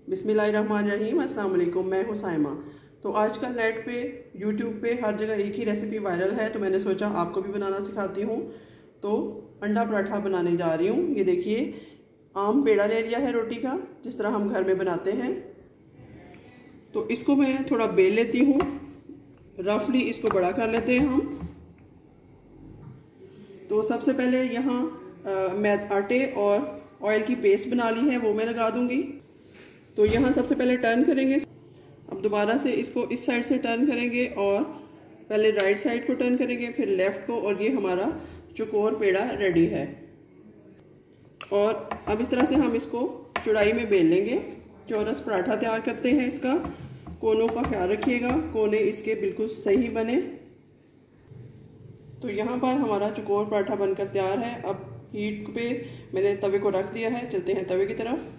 बिस्मिल्लाहिर्रहमानिर्रहीम, अस्सलाम वालेकुम। मैं हूँ साइमा। तो आजकल नेट पे यूट्यूब पे हर जगह एक ही रेसिपी वायरल है, तो मैंने सोचा आपको भी बनाना सिखाती हूँ। तो अंडा पराठा बनाने जा रही हूँ। ये देखिए, आम पेड़ा ले लिया है रोटी का, जिस तरह हम घर में बनाते हैं। तो इसको मैं थोड़ा बेल लेती हूँ, रफली इसको बड़ा कर लेते हैं हम। तो सबसे पहले यहाँ मैं आटे और ऑयल की पेस्ट बना ली है, वो मैं लगा दूंगी। तो यहाँ सबसे पहले टर्न करेंगे, अब दोबारा से इसको इस साइड से टर्न करेंगे और पहले राइट साइड को टर्न करेंगे, फिर लेफ़्ट को, और ये हमारा चौकोर पेड़ा रेडी है। और अब इस तरह से हम इसको चौड़ाई में बेल लेंगे। चौरस पराठा तैयार करते हैं इसका। कोनों का ख्याल रखिएगा, कोने इसके बिल्कुल सही बने। तो यहाँ पर हमारा चौकोर पराठा बनकर तैयार है। अब हीट पे मैंने तवे को रख दिया है, चलते हैं तवे की तरफ।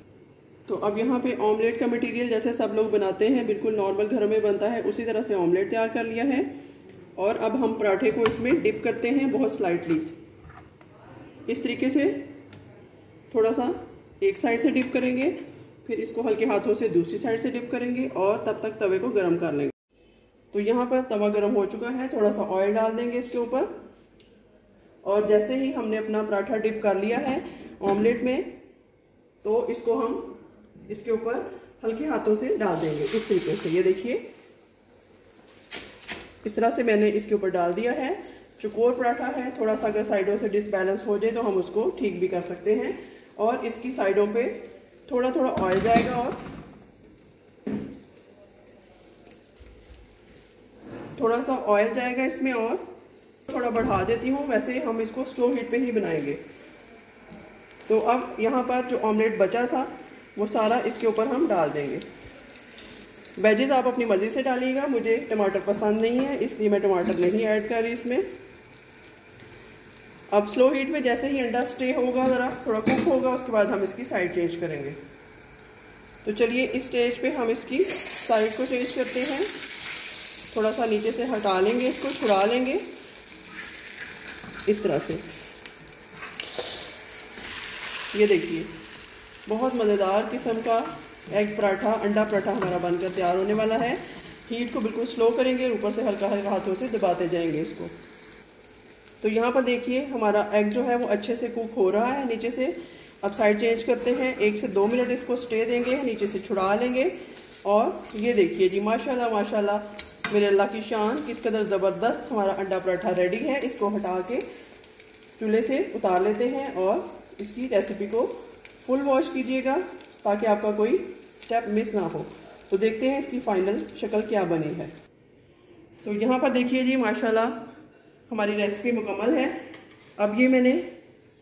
तो अब यहाँ पे ऑमलेट का मटेरियल जैसे सब लोग बनाते हैं, बिल्कुल नॉर्मल घरों में बनता है, उसी तरह से ऑमलेट तैयार कर लिया है। और अब हम पराठे को इसमें डिप करते हैं बहुत स्लाइटली, इस तरीके से थोड़ा सा एक साइड से डिप करेंगे, फिर इसको हल्के हाथों से दूसरी साइड से डिप करेंगे और तब तक तवे को गर्म कर लेंगे। तो यहाँ पर तवा गर्म हो चुका है, थोड़ा सा ऑयल डाल देंगे इसके ऊपर। और जैसे ही हमने अपना पराठा डिप कर लिया है ऑमलेट में, तो इसको हम इसके ऊपर हल्के हाथों से डाल देंगे इस तरीके से। ये देखिए, इस तरह से मैंने इसके ऊपर डाल दिया है। चौकोर पराठा है, थोड़ा सा अगर साइडों से डिसबैलेंस हो जाए तो हम उसको ठीक भी कर सकते हैं। और इसकी साइडों पे थोड़ा थोड़ा ऑयल जाएगा और थोड़ा सा ऑयल जाएगा इसमें, और थोड़ा बढ़ा देती हूँ। वैसे हम इसको स्लो हीट पे ही बनाएंगे। तो अब यहाँ पर जो ऑमलेट बचा था वो सारा इसके ऊपर हम डाल देंगे। वेजेस आप अपनी मर्ज़ी से डालिएगा, मुझे टमाटर पसंद नहीं है इसलिए मैं टमाटर नहीं ऐड कर रही इसमें। अब स्लो हीट में जैसे ही अंडा स्टे होगा, ज़रा थोड़ा कुक होगा, उसके बाद हम इसकी साइड चेंज करेंगे। तो चलिए इस स्टेज पे हम इसकी साइड को चेंज करते हैं। थोड़ा सा नीचे से हटा लेंगे, इसको छुड़ा लेंगे इस तरह से। ये देखिए, बहुत मज़ेदार किस्म का एग पराठा, अंडा पराठा हमारा बनकर तैयार होने वाला है। हीट को बिल्कुल स्लो करेंगे, ऊपर से हल्का हल्का हाथों से दबाते जाएंगे इसको। तो यहाँ पर देखिए, हमारा एग जो है वो अच्छे से कुक हो रहा है नीचे से। अब साइड चेंज करते हैं, 1 से 2 मिनट इसको स्टे देंगे, नीचे से छुड़ा लेंगे। और ये देखिए जी, माशाल्लाह माशाल्लाह, मेरे अल्लाह की शान, किस कदर ज़बरदस्त हमारा अंडा पराठा रेडी है। इसको हटा के चूल्हे से उतार लेते हैं और इसकी रेसिपी को फुल वॉश कीजिएगा ताकि आपका कोई स्टेप मिस ना हो। तो देखते हैं इसकी फाइनल शक्ल क्या बनी है। तो यहाँ पर देखिए जी, माशाल्लाह हमारी रेसिपी मुकम्मल है। अब ये मैंने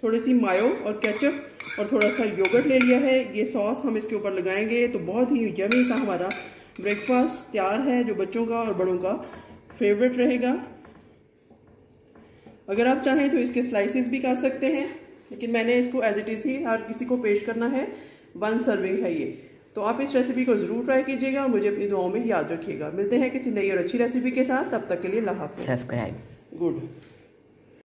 थोड़ी सी मायो और केचप और थोड़ा सा योगर्ट ले लिया है। ये सॉस हम इसके ऊपर लगाएंगे तो बहुत ही यमी सा हमारा ब्रेकफास्ट तैयार है, जो बच्चों का और बड़ों का फेवरेट रहेगा। अगर आप चाहें तो इसके स्लाइसेस भी कर सकते हैं, लेकिन मैंने इसको एज इट इज़ ही हर किसी को पेश करना है। 1 सर्विंग है ये। तो आप इस रेसिपी को ज़रूर ट्राई कीजिएगा और मुझे अपनी दुआओं में याद रखिएगा। मिलते हैं किसी नई और अच्छी रेसिपी के साथ, तब तक के लिए अल्लाह हाफ़िज़। सब्सक्राइब। गुड।